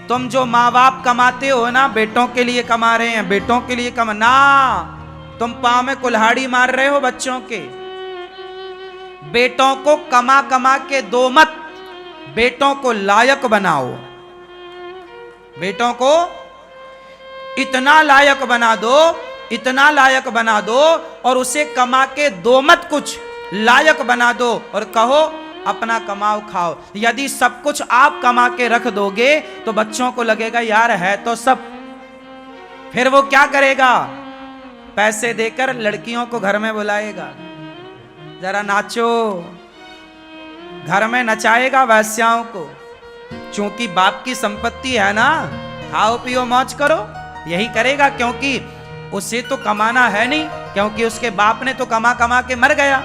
तुम जो माँ बाप कमाते हो ना, बेटों के लिए कमा रहे हैं, बेटों के लिए कमाना, तुम पांव में कुल्हाड़ी मार रहे हो बच्चों के। बेटों को कमा कमा के दो मत, बेटों को लायक बनाओ। बेटों को इतना लायक बना दो, इतना लायक बना दो, और उसे कमा के दो मत, कुछ लायक बना दो और कहो अपना कमाओ खाओ। यदि सब कुछ आप कमा के रख दोगे तो बच्चों को लगेगा यार है तो सब, फिर वो क्या करेगा, पैसे देकर लड़कियों को घर में बुलाएगा, जरा नाचो, घर में नचाएगा वैश्याओं को। क्योंकि बाप की संपत्ति है ना, खाओ पियो मौज करो, यही करेगा। क्योंकि उसे तो कमाना है नहीं, क्योंकि उसके बाप ने तो कमा कमा के मर गया।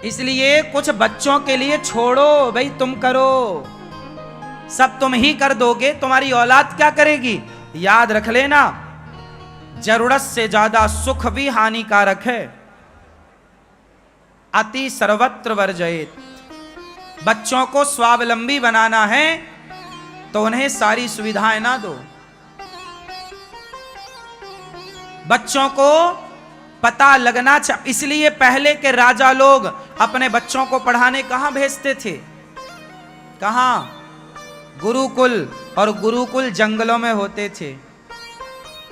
इसलिए कुछ बच्चों के लिए छोड़ो भाई, तुम करो। सब तुम ही कर दोगे, तुम्हारी औलाद क्या करेगी? याद रख लेना, जरूरत से ज्यादा सुख भी हानिकारक है। अति सर्वत्र वर्जयेत। बच्चों को स्वावलंबी बनाना है तो उन्हें सारी सुविधाएं ना दो। बच्चों को पता लगना चाहिए। इसलिए पहले के राजा लोग अपने बच्चों को पढ़ाने कहां भेजते थे? कहां? गुरुकुल। और गुरुकुल जंगलों में होते थे,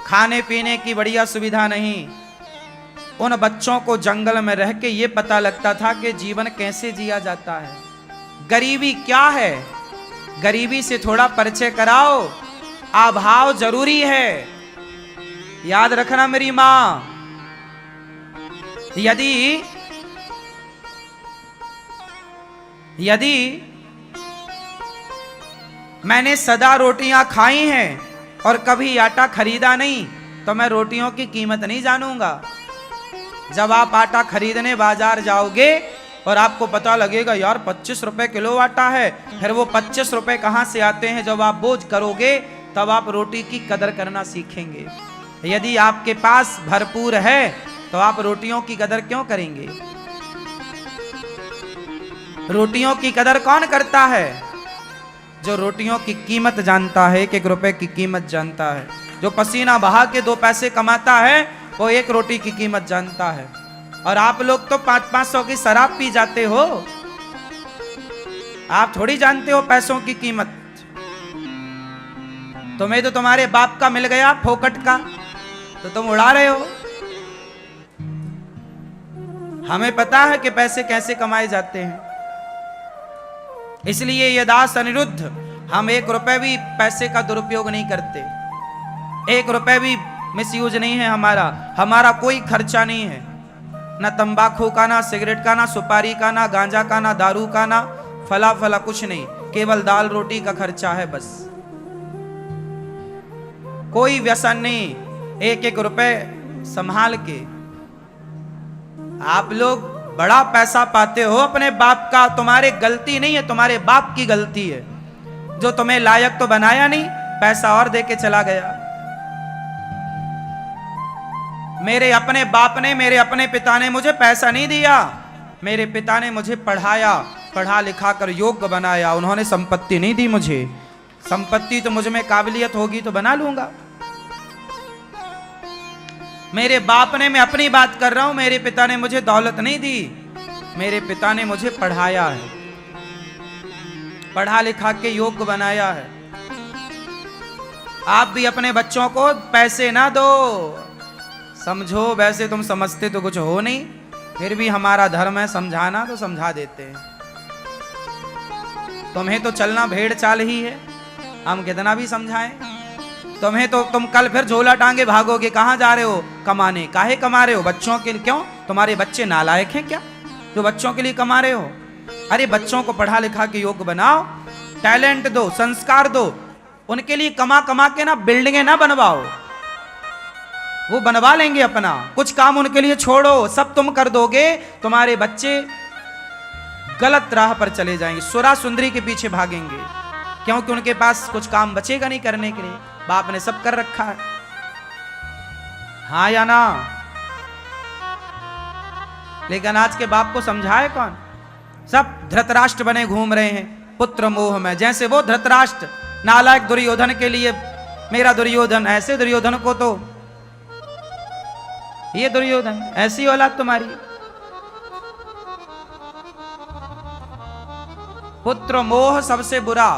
खाने पीने की बढ़िया सुविधा नहीं। उन बच्चों को जंगल में रह के ये पता लगता था कि जीवन कैसे जिया जाता है, गरीबी क्या है। गरीबी से थोड़ा परिचय कराओ, अभाव जरूरी है। याद रखना मेरी मां, यदि मैंने सदा रोटियां खाई हैं और कभी आटा खरीदा नहीं तो मैं रोटियों की कीमत नहीं जानूंगा। जब आप आटा खरीदने बाजार जाओगे और आपको पता लगेगा यार 25 रुपए किलो आटा है, फिर वो 25 रुपए कहां से आते हैं जब आप बोझ करोगे, तब आप रोटी की कदर करना सीखेंगे। यदि आपके पास भरपूर है तो आप रोटियों की कदर क्यों करेंगे? रोटियों की कदर कौन करता है? जो रोटियों की कीमत जानता है, 1-1 रुपए की कीमत जानता है। जो पसीना बहा के 2 पैसे कमाता है वो 1 रोटी की कीमत जानता है। और आप लोग तो 500-500 की शराब पी जाते हो, आप थोड़ी जानते हो पैसों की कीमत। तुम्हें तो तुम्हारे बाप का मिल गया फोकट का, तो तुम उड़ा रहे हो। हमें पता है कि पैसे कैसे कमाए जाते हैं। इसलिए ये दास अनिरुद्ध, हम 1 रुपए भी पैसे का दुरुपयोग नहीं करते, 1 रुपए भी मिसयूज नहीं है हमारा। हमारा कोई खर्चा नहीं है, ना तंबाकू का, ना सिगरेट का, ना सुपारी का, ना गांजा का, ना दारू का, ना फला फला, कुछ नहीं। केवल दाल रोटी का खर्चा है बस, कोई व्यसन नहीं। 1-1 रुपए संभाल के। आप लोग बड़ा पैसा पाते हो अपने बाप का, तुम्हारी गलती नहीं है, तुम्हारे बाप की गलती है जो तुम्हें लायक तो बनाया नहीं, पैसा और देके चला गया। मेरे अपने बाप ने, मेरे अपने पिता ने मुझे पैसा नहीं दिया, मेरे पिता ने मुझे पढ़ाया, पढ़ा लिखा कर योग्य बनाया। उन्होंने संपत्ति नहीं दी मुझे। संपत्ति तो मुझ में काबिलियत होगी तो बना लूंगा। मेरे बाप ने, मैं अपनी बात कर रहा हूं, मेरे पिता ने मुझे दौलत नहीं दी, मेरे पिता ने मुझे पढ़ाया है, पढ़ा लिखा के योग्य बनाया है। आप भी अपने बच्चों को पैसे ना दो, समझो। वैसे तुम समझते तो कुछ हो नहीं, फिर भी हमारा धर्म है समझाना, तो समझा देते हैं। तुम्हें तो चलना भेड़ चाल ही है, हम कितना भी समझाएं। तुम्हें तो, तुम कल फिर झोला टांगे भागोगे। कहां जा रहे हो? कमाने। काहे कमा रहे हो? बच्चों के लिए। क्यों? तुम्हारे बच्चे नालायक हैं क्या जो बच्चों के लिए कमा रहे हो? अरे बच्चों को पढ़ा लिखा के योग्य बनाओ, टैलेंट दो, संस्कार दो। उनके लिए कमा कमा के ना बिल्डिंगें ना बनवाओ, वो बनवा लेंगे अपना। कुछ काम उनके लिए छोड़ो, सब तुम कर दोगे, तुम्हारे बच्चे गलत राह पर चले जाएंगे, सुरा सुंदरी के पीछे भागेंगे, क्योंकि उनके पास कुछ काम बचेगा नहीं करने के लिए। बाप ने सब कर रखा है। हाँ या ना? लेकिन आज के बाप को समझाए कौन? सब धृतराष्ट्र बने घूम रहे हैं पुत्र मोह में। जैसे वो धृतराष्ट्र नालायक दुर्योधन के लिए मेरा दुर्योधन, ऐसे दुर्योधन को तो ये दुर्योधन, ऐसी औलाद तुम्हारी। पुत्र मोह सबसे बुरा।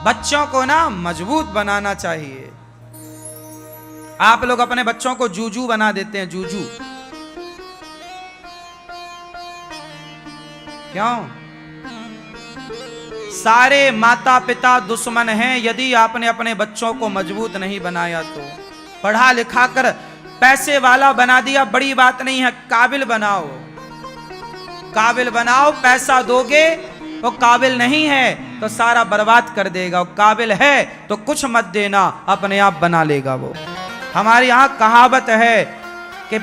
बच्चों को ना मजबूत बनाना चाहिए। आप लोग अपने बच्चों को जूजू बना देते हैं, जूजू। क्यों? सारे माता पिता दुश्मन हैं यदि आपने अपने बच्चों को मजबूत नहीं बनाया तो। पढ़ा लिखा कर पैसे वाला बना दिया, बड़ी बात नहीं है, काबिल बनाओ, काबिल बनाओ। पैसा दोगे वो काबिल नहीं है तो सारा बर्बाद कर देगा, वो काबिल है तो कुछ मत देना, अपने आप बना लेगा वो। हमारे यहां कहावत है कि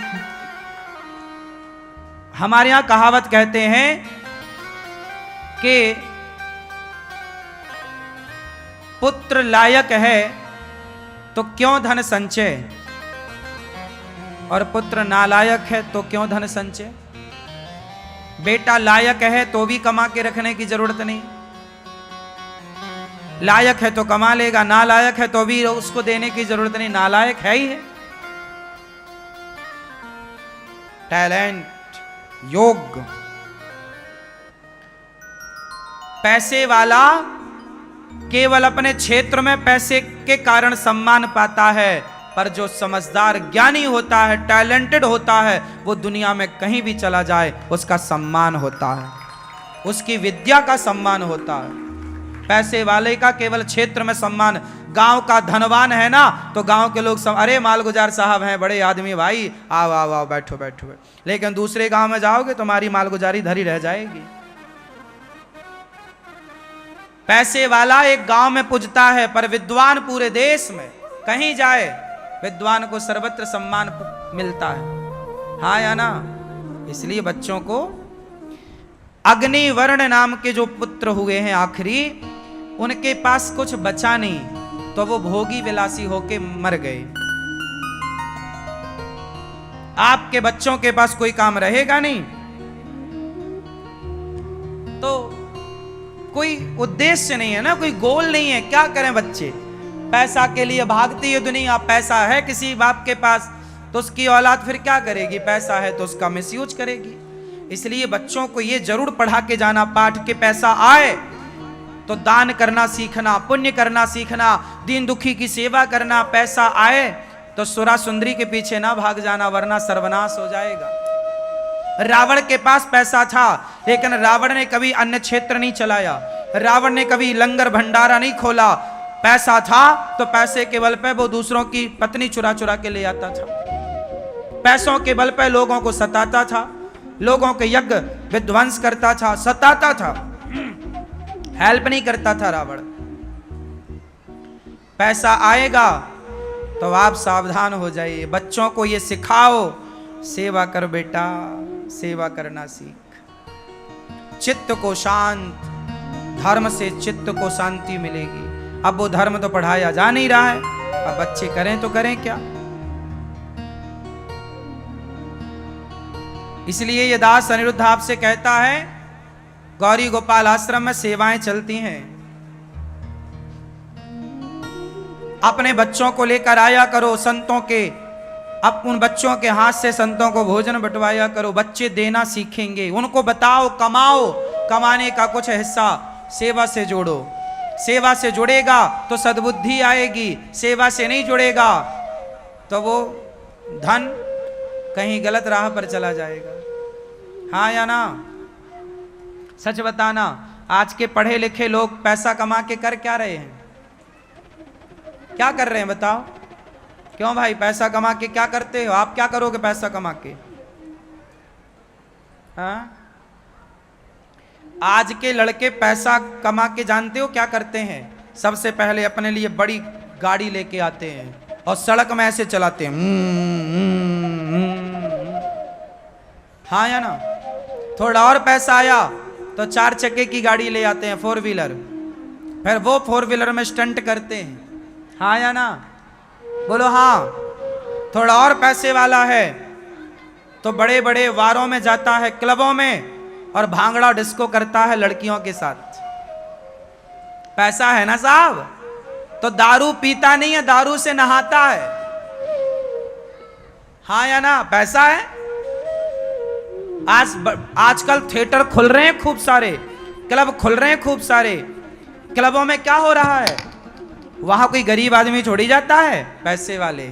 हमारे यहां कहावत कहते हैं कि पुत्र लायक है तो क्यों धन संचय, और पुत्र नालायक है तो क्यों धन संचय। बेटा लायक है तो भी कमा के रखने की जरूरत नहीं, लायक है तो कमा लेगा, नालायक है तो भी उसको देने की जरूरत नहीं, नालायक है ही है। टैलेंट, योग्य। पैसे वाला केवल अपने क्षेत्र में पैसे के कारण सम्मान पाता है, पर जो समझदार ज्ञानी होता है, टैलेंटेड होता है, वो दुनिया में कहीं भी चला जाए उसका सम्मान होता है, उसकी विद्या का सम्मान होता है। पैसे वाले का केवल क्षेत्र में सम्मान। गांव का धनवान है ना तो गांव के लोग अरे मालगुजार साहब हैं, बड़े आदमी, भाई आओ आओ आओ, बैठो बैठो। लेकिन दूसरे गांव में जाओगे तुम्हारी मालगुजारी धरी रह जाएगी। पैसे वाला एक गांव में पूजता है, पर विद्वान पूरे देश में कहीं जाए विद्वान को सर्वत्र सम्मान मिलता है। हाँ या ना? इसलिए बच्चों को अग्निवर्ण नाम के जो पुत्र हुए हैं आखिरी, उनके पास कुछ बचा नहीं तो वो भोगी विलासी होके मर गए। आपके बच्चों के पास कोई काम रहेगा नहीं तो कोई उद्देश्य नहीं है ना, कोई गोल नहीं है। क्या करें बच्चे? पैसा के लिए भागती है दुनिया। पैसा है किसी बाप के पास तो उसकी औलाद फिर क्या करेगी? पैसा है तो उसका मिसयूज करेगी। इसलिए बच्चों को ये जरूर पढ़ा के जाना पाठ के पैसा आए तो दान करना सीखना, पुण्य करना सीखना, दीन दुखी की सेवा करना। पैसा आए तो सुरा सुंदरी के पीछे ना भाग जाना, वरना सर्वनाश हो जाएगा। रावण के पास पैसा था लेकिन रावण ने कभी अन्य क्षेत्र नहीं चलाया, रावण ने कभी लंगर भंडारा नहीं खोला। पैसा था तो पैसे के बल पे वो दूसरों की पत्नी चुरा चुरा के ले आता था। पैसों के बल पे लोगों को सताता था, लोगों के यज्ञ विध्वंस करता था, सताता था, हेल्प नहीं करता था रावण। पैसा आएगा तो आप सावधान हो जाइए। बच्चों को ये सिखाओ, सेवा कर बेटा, सेवा करना सीख। चित्त को शांत, धर्म से चित्त को शांति मिलेगी। अब वो धर्म तो पढ़ाया जा नहीं रहा है, अब बच्चे करें तो करें क्या। इसलिए ये दास अनिरुद्ध आपसे कहता है, गौरी गोपाल आश्रम में सेवाएं चलती हैं, अपने बच्चों को लेकर आया करो संतों के, अब उन बच्चों के हाथ से संतों को भोजन बंटवाया करो। बच्चे देना सीखेंगे। उनको बताओ कमाओ, कमाने का कुछ हिस्सा सेवा से जोड़ो। सेवा से जुड़ेगा तो सद्बुद्धि आएगी, सेवा से नहीं जुड़ेगा तो वो धन कहीं गलत राह पर चला जाएगा। हाँ या ना? सच बताना, आज के पढ़े लिखे लोग पैसा कमा के कर क्या रहे हैं? क्या कर रहे हैं बताओ? क्यों भाई, पैसा कमा के क्या करते हो? आप क्या करोगे पैसा कमा के? हाँ, आज के लड़के पैसा कमा के जानते हो क्या करते हैं? सबसे पहले अपने लिए बड़ी गाड़ी लेके आते हैं और सड़क में ऐसे चलाते हैं। हाँ या ना? थोड़ा और पैसा आया तो 4 चक्के की गाड़ी ले आते हैं, 4 व्हीलर, फिर वो 4 व्हीलर में स्टंट करते हैं। हाँ या ना? बोलो हाँ। थोड़ा और पैसे वाला है तो बड़े बड़े वारों में जाता है, क्लबों में, और भांगड़ा डिस्को करता है लड़कियों के साथ। पैसा है ना साहब, तो दारू पीता नहीं है, दारू से नहाता है। हाँ या ना? पैसा है। आजकल थिएटर खुल रहे हैं खूब सारे, क्लब खुल रहे हैं खूब सारे। क्लबों में क्या हो रहा है? वहां कोई गरीब आदमी छोड़ी जाता है, पैसे वाले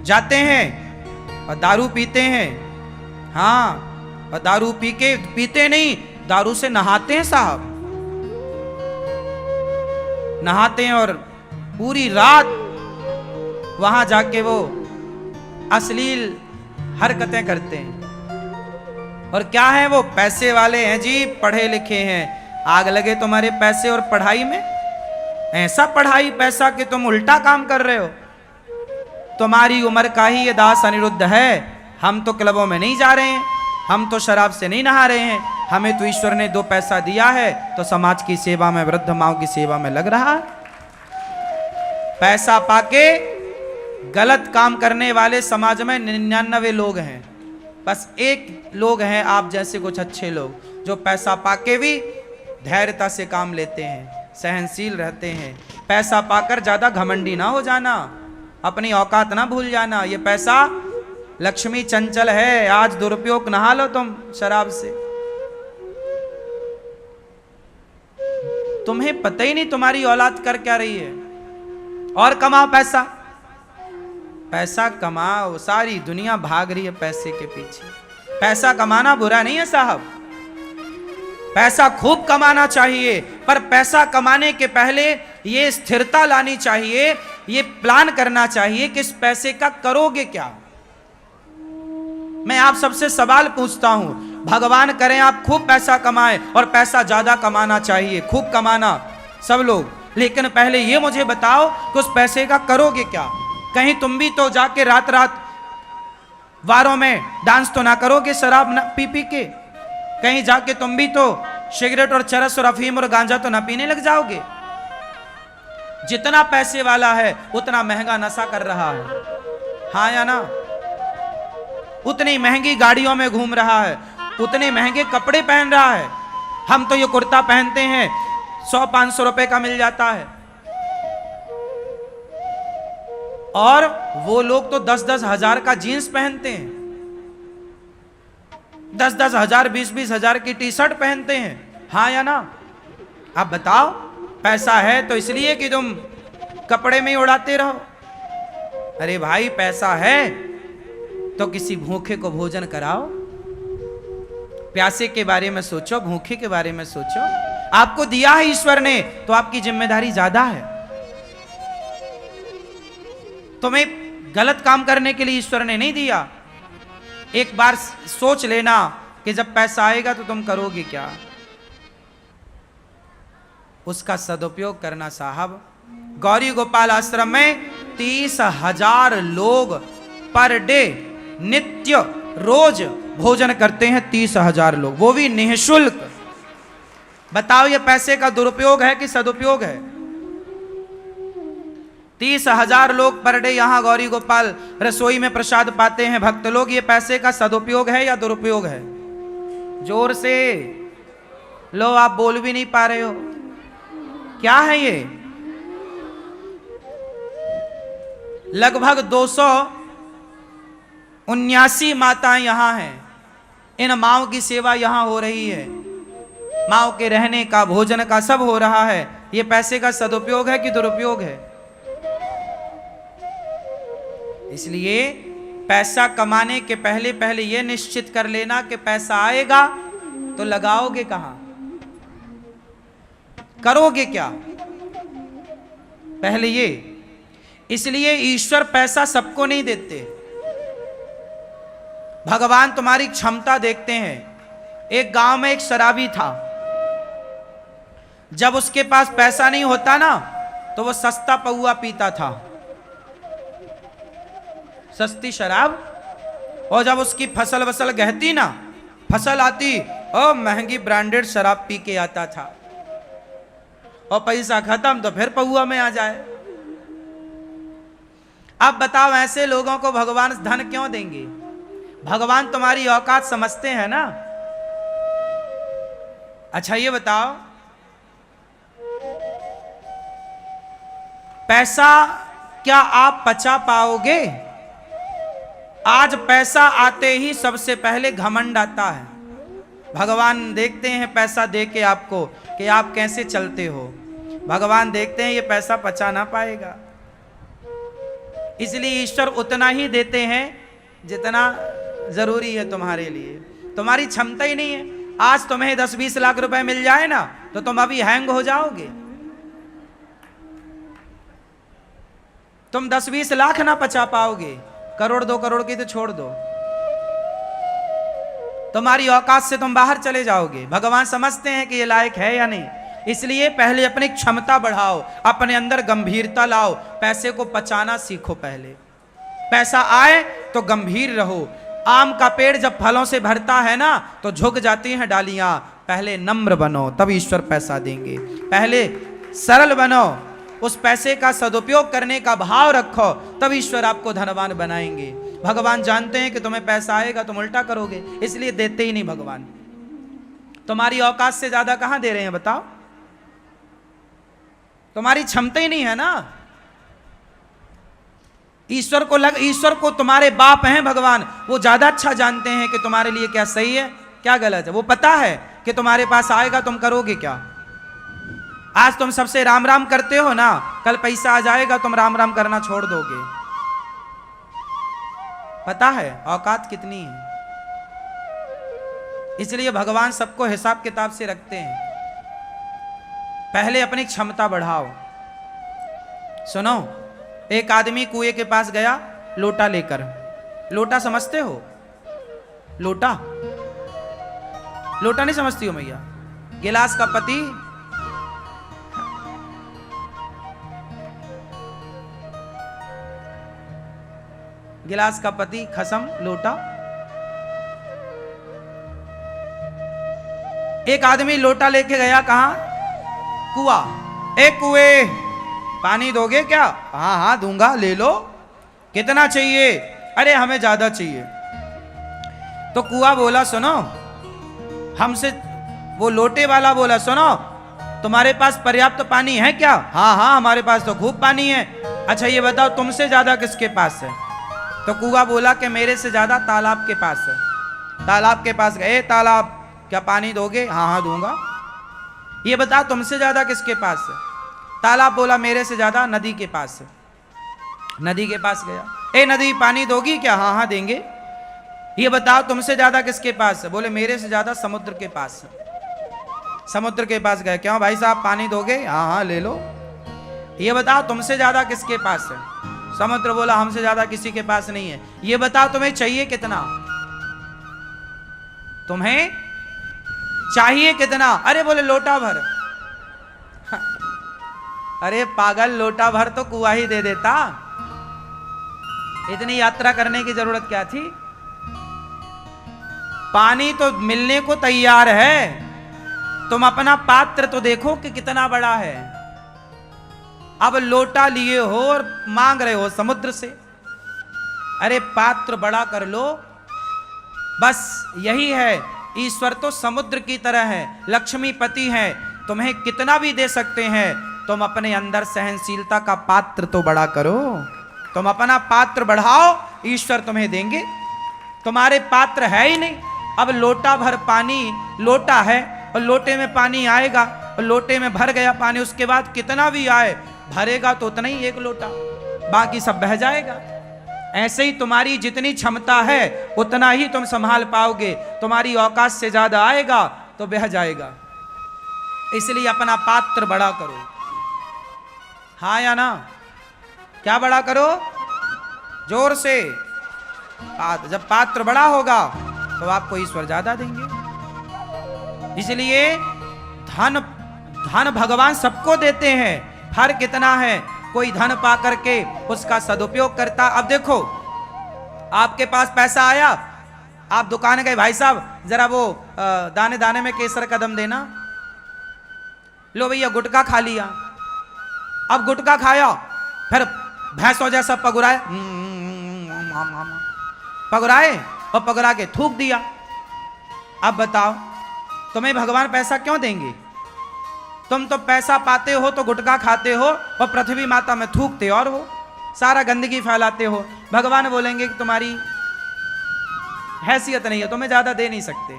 जाते हैं और दारू पीते हैं। हाँ, और दारू पीते नहीं, दारू से नहाते हैं साहब, नहाते हैं और पूरी रात वहां जाके वो अश्लील हरकतें करते हैं। और क्या है वो? पैसे वाले हैं जी, पढ़े लिखे हैं। आग लगे तुम्हारे पैसे और पढ़ाई में। ऐसा पढ़ाई पैसा कि तुम उल्टा काम कर रहे हो। तुम्हारी उम्र का ही ये दास अनिरुद्ध है। हम तो क्लबों में नहीं जा रहे हैं, हम तो शराब से नहीं नहा रहे हैं। हमें तो ईश्वर ने 2 पैसा दिया है तो समाज की सेवा में, वृद्ध माओ की सेवा में लग रहा है। पैसा पाके गलत काम करने वाले समाज में 99 लोग हैं, बस 1 लोग हैं आप जैसे कुछ अच्छे लोग, जो पैसा पाके भी धैर्यता से काम लेते हैं, सहनशील रहते हैं। पैसा पाकर ज्यादा घमंडी ना हो जाना, अपनी औकात ना भूल जाना। ये पैसा लक्ष्मी चंचल है, आज दुरुपयोग नहा लो तुम शराब से। तुम्हें पता ही नहीं तुम्हारी औलाद कर क्या रही है। और कमाओ पैसा, पैसा कमाओ। सारी दुनिया भाग रही है पैसे के पीछे। पैसा कमाना बुरा नहीं है साहब, पैसा खूब कमाना चाहिए, पर पैसा कमाने के पहले ये स्थिरता लानी चाहिए, ये प्लान करना चाहिए कि इस पैसे का करोगे क्या। मैं आप सबसे सवाल पूछता हूं, भगवान करें आप खूब पैसा कमाएं, और पैसा ज्यादा कमाना चाहिए, खूब कमाना सब लोग, लेकिन पहले ये मुझे बताओ कि उस पैसे का करोगे क्या। कहीं तुम भी तो जाके रात रात वारों में डांस तो ना करोगे शराब पी पी के। कहीं जाके तुम भी तो सिगरेट और चरस और अफीम और गांजा तो ना पीने लग जाओगे। जितना पैसे वाला है उतना महंगा नशा कर रहा है। हाँ या ना? उतनी महंगी गाड़ियों में घूम रहा है, उतने महंगे कपड़े पहन रहा है। हम तो ये कुर्ता पहनते हैं 100-500 रुपए का मिल जाता है, और वो लोग तो 10-10 हजार का जीन्स पहनते हैं, 10-10 हजार 20-20 हजार की टी शर्ट पहनते हैं। हाँ या ना? आप बताओ, पैसा है तो इसलिए कि तुम कपड़े में ही उड़ाते रहो। अरे भाई, पैसा है तो किसी भूखे को भोजन कराओ, प्यासे के बारे में सोचो, भूखे के बारे में सोचो। आपको दिया है ईश्वर ने तो आपकी जिम्मेदारी ज्यादा है। तुम्हें गलत काम करने के लिए ईश्वर ने नहीं दिया। एक बार सोच लेना कि जब पैसा आएगा तो तुम करोगे क्या, उसका सदुपयोग करना साहब। गौरी गोपाल आश्रम में 30,000 लोग पर डे नित्य रोज भोजन करते हैं, 30,000 लोग, वो भी निःशुल्क। बताओ ये पैसे का दुरुपयोग है कि सदुपयोग है? 30,000 लोग पर डे यहां गौरी गोपाल रसोई में प्रसाद पाते हैं भक्त लोग। ये पैसे का सदुपयोग है या दुरुपयोग है? जोर से लो, आप बोल भी नहीं पा रहे हो। क्या है ये? लगभग 279 माताएं यहां हैं। इन माओं की सेवा यहां हो रही है, माओं के रहने का, भोजन का सब हो रहा है। ये पैसे का सदुपयोग है कि दुरुपयोग है? इसलिए पैसा कमाने के पहले पहले यह निश्चित कर लेना कि पैसा आएगा तो लगाओगे कहां, करोगे क्या, पहले ये। इसलिए ईश्वर पैसा सबको नहीं देते, भगवान तुम्हारी क्षमता देखते हैं। एक गांव में एक शराबी था, जब उसके पास पैसा नहीं होता ना तो वो सस्ता पौआ पीता था, सस्ती शराब। और जब उसकी फसल वसल गहती ना, फसल आती, और महंगी ब्रांडेड शराब पी के आता था। और पैसा खत्म तो फिर पौआ में आ जाए। अब बताओ, ऐसे लोगों को भगवान धन क्यों देंगे? भगवान तुम्हारी औकात समझते हैं ना। अच्छा ये बताओ, पैसा क्या आप पचा पाओगे? आज पैसा आते ही सबसे पहले घमंड आता है। भगवान देखते हैं पैसा दे के आपको कि आप कैसे चलते हो। भगवान देखते हैं ये पैसा पचा ना पाएगा, इसलिए ईश्वर उतना ही देते हैं जितना जरूरी है तुम्हारे लिए। तुम्हारी क्षमता ही नहीं है। आज तुम्हें 10-20 लाख रुपए मिल जाए ना तो तुम अभी हैंग हो जाओगे। तुम 10-20 लाख ना पचा पाओगे, करोड़ 2 करोड़ की तो छोड़ दो, तुम्हारी औकात से तुम बाहर चले जाओगे। भगवान समझते हैं कि ये लायक है या नहीं, इसलिए पहले अपनी क्षमता बढ़ाओ, अपने अंदर गंभीरता लाओ, पैसे को पचाना सीखो। पहले पैसा आए तो गंभीर रहो। आम का पेड़ जब फलों से भरता है ना तो झुक जाती हैं डालियां। पहले नम्र बनो तब ईश्वर पैसा देंगे। पहले सरल बनो, उस पैसे का सदुपयोग करने का भाव रखो, तब ईश्वर आपको धनवान बनाएंगे। भगवान जानते हैं कि तुम्हें पैसा आएगा तुम उल्टा करोगे, इसलिए देते ही नहीं भगवान। तुम्हारी औकात से ज्यादा कहां दे रहे हैं बताओ? तुम्हारी क्षमता ही नहीं है ना। ईश्वर को तुम्हारे बाप हैं भगवान, वो ज्यादा अच्छा जानते हैं कि तुम्हारे लिए क्या सही है क्या गलत है। वो पता है कि तुम्हारे पास आएगा तुम करोगे क्या। आज तुम सबसे राम राम करते हो ना, कल पैसा आ जाएगा तुम राम राम करना छोड़ दोगे। पता है औकात कितनी है, इसलिए भगवान सबको हिसाब किताब से रखते हैं। पहले अपनी क्षमता बढ़ाओ। सुनो, एक आदमी कुएं के पास गया लोटा लेकर। लोटा समझते हो? लोटा लोटा नहीं समझती हो मैया? गिलास का पति गिलास का पति खसम लोटा। एक आदमी लोटा लेके गया कहां? कुआ। एक कुएं पानी दोगे क्या? हाँ हाँ दूंगा, ले लो। कितना चाहिए? अरे हमें ज्यादा चाहिए। तो कुआ बोला सुनो हमसे, वो लोटे वाला बोला सुनो तुम्हारे पास पर्याप्त पानी है क्या? हाँ हाँ हमारे पास तो खूब पानी है। अच्छा ये बताओ तुमसे ज्यादा किसके पास है? तो कुआ बोला कि मेरे से ज्यादा तालाब के पास है। तालाब के पास गए, तालाब क्या पानी दोगे? हाँ हाँ दूंगा। ये बताओ तुमसे ज्यादा किसके पास है? तालाब बोला मेरे से ज्यादा नदी के पास है। नदी के पास गया, ए नदी पानी दोगी क्या? हाँ हाँ देंगे। ये बताओ तुमसे ज्यादा किसके पास है? बोले मेरे से ज्यादा समुद्र के पास है। समुद्र के पास गए, क्यों भाई साहब पानी दोगे? हाँ हाँ ले लो। ये बताओ तुमसे ज्यादा किसके पास है? समुद्र बोला हमसे ज्यादा किसी के पास नहीं है। ये बताओ तुम्हें चाहिए कितना? तुम्हें चाहिए कितना? अरे बोले लोटा भर। अरे पागल, लोटा भर तो कुआ ही दे देता, इतनी यात्रा करने की जरूरत क्या थी? पानी तो मिलने को तैयार है, तुम अपना पात्र तो देखो कि कितना बड़ा है। अब लोटा लिए हो और मांग रहे हो समुद्र से। अरे पात्र बड़ा कर लो, बस यही है। ईश्वर तो समुद्र की तरह है, लक्ष्मीपति है, तुम्हें कितना भी दे सकते हैं। तुम अपने अंदर सहनशीलता का पात्र तो बड़ा करो। तुम अपना पात्र बढ़ाओ, ईश्वर तुम्हें देंगे। तुम्हारे पात्र है ही नहीं। अब लोटा भर पानी, लोटा है और लोटे में पानी आएगा और लोटे में भर गया पानी, उसके बाद कितना भी आए भरेगा तो उतना ही एक लोटा, बाकी सब बह जाएगा। ऐसे ही तुम्हारी जितनी क्षमता है उतना ही तुम संभाल पाओगे। तुम्हारी औकात से ज्यादा आएगा तो बह जाएगा। इसलिए अपना पात्र बड़ा करो। हाँ या ना? क्या बड़ा करो? जोर से। जब पात्र बड़ा होगा तो आपको ईश्वर ज्यादा देंगे। इसलिए धन भगवान सबको देते हैं, फर्क कितना है कोई धन पा करके उसका सदुपयोग करता। अब देखो आपके पास पैसा आया, आप दुकान गए, भाई साहब जरा वो दाने दाने में केसर कदम देना। लो भैया गुटखा खा लिया। अब गुटखा खाया, फिर भैंसों जैसा पगुराए, पगुराए और पगुरा के थूक दिया। अब बताओ तुम्हें भगवान पैसा क्यों देंगे? तुम तो पैसा पाते हो तो गुटखा खाते हो और पृथ्वी माता में थूकते और हो, सारा गंदगी फैलाते हो। भगवान बोलेंगे कि तुम्हारी हैसियत नहीं है, तुम्हें ज्यादा दे नहीं सकते,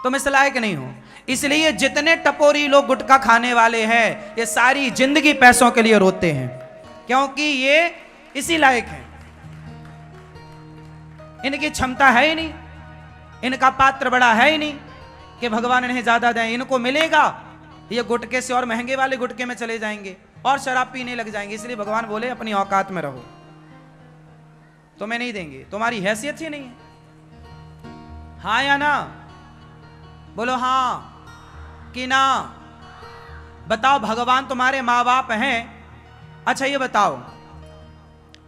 तुम इस लायक नहीं हो। इसलिए जितने टपोरी लोग गुटखा खाने वाले हैं, ये सारी जिंदगी पैसों के लिए रोते हैं, क्योंकि ये इसी लायक हैं। इनकी क्षमता है ही नहीं, इनका पात्र बड़ा है ही नहीं कि भगवान इन्हें ज्यादा दें। इनको मिलेगा, ये गुटके से और महंगे वाले गुटके में चले जाएंगे और शराब पीने लग जाएंगे। इसलिए भगवान बोले अपनी औकात में रहो, तुम्हें नहीं देंगे, तुम्हारी हैसियत ही नहीं है। हाँ या ना? बोलो हाँ कि ना। बताओ, भगवान तुम्हारे माँ बाप हैं। अच्छा ये बताओ,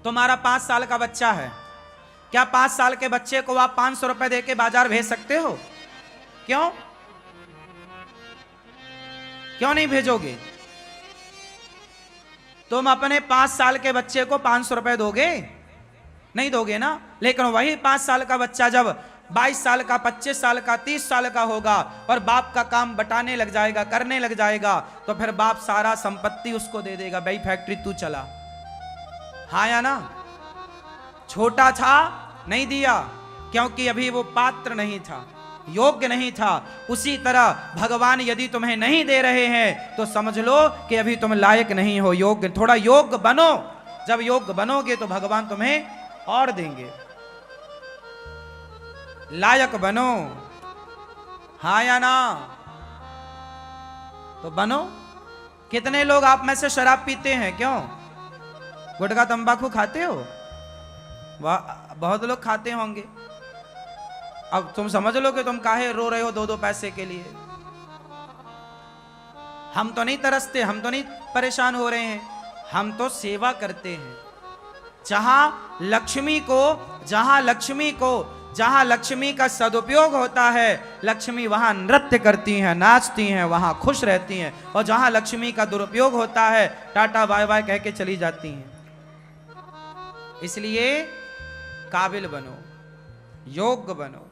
तुम्हारा 5 साल का बच्चा है, क्या 5 साल के बच्चे को आप 500 रुपए देके बाजार भेज सकते हो? क्यों क्यों नहीं भेजोगे? तुम अपने 5 साल के बच्चे को 500 रुपए दोगे? नहीं दोगे ना। लेकिन वही 5 साल का बच्चा जब 22 साल का, 25 साल का, 30 साल का होगा और बाप का काम बटाने लग जाएगा, करने लग जाएगा, तो फिर बाप सारा संपत्ति उसको दे देगा, भाई फैक्ट्री तू चला। हाँ या ना? छोटा था नहीं दिया, क्योंकि अभी वो पात्र नहीं था, योग्य नहीं था। उसी तरह भगवान यदि तुम्हें नहीं दे रहे हैं तो समझ लो कि अभी तुम लायक नहीं हो, योग्य। थोड़ा योग्य बनो, जब योग्य बनोगे तो भगवान तुम्हें और देंगे। लायक बनो, हाँ या ना? तो बनो। कितने लोग आप में से शराब पीते हैं? क्यों? गुटखा तंबाकू खाते हो? बहुत लोग खाते होंगे। अब तुम समझ लो कि तुम काहे रो रहे हो 2-2 पैसे के लिए। हम तो नहीं तरसते, हम तो नहीं परेशान हो रहे हैं, हम तो सेवा करते हैं। जहां लक्ष्मी का सदुपयोग होता है, लक्ष्मी वहां नृत्य करती हैं, नाचती हैं, वहां खुश रहती हैं। और जहां लक्ष्मी का दुरुपयोग होता है, टाटा बाय बाय कह के चली जाती हैं। इसलिए काबिल बनो, योग्य बनो।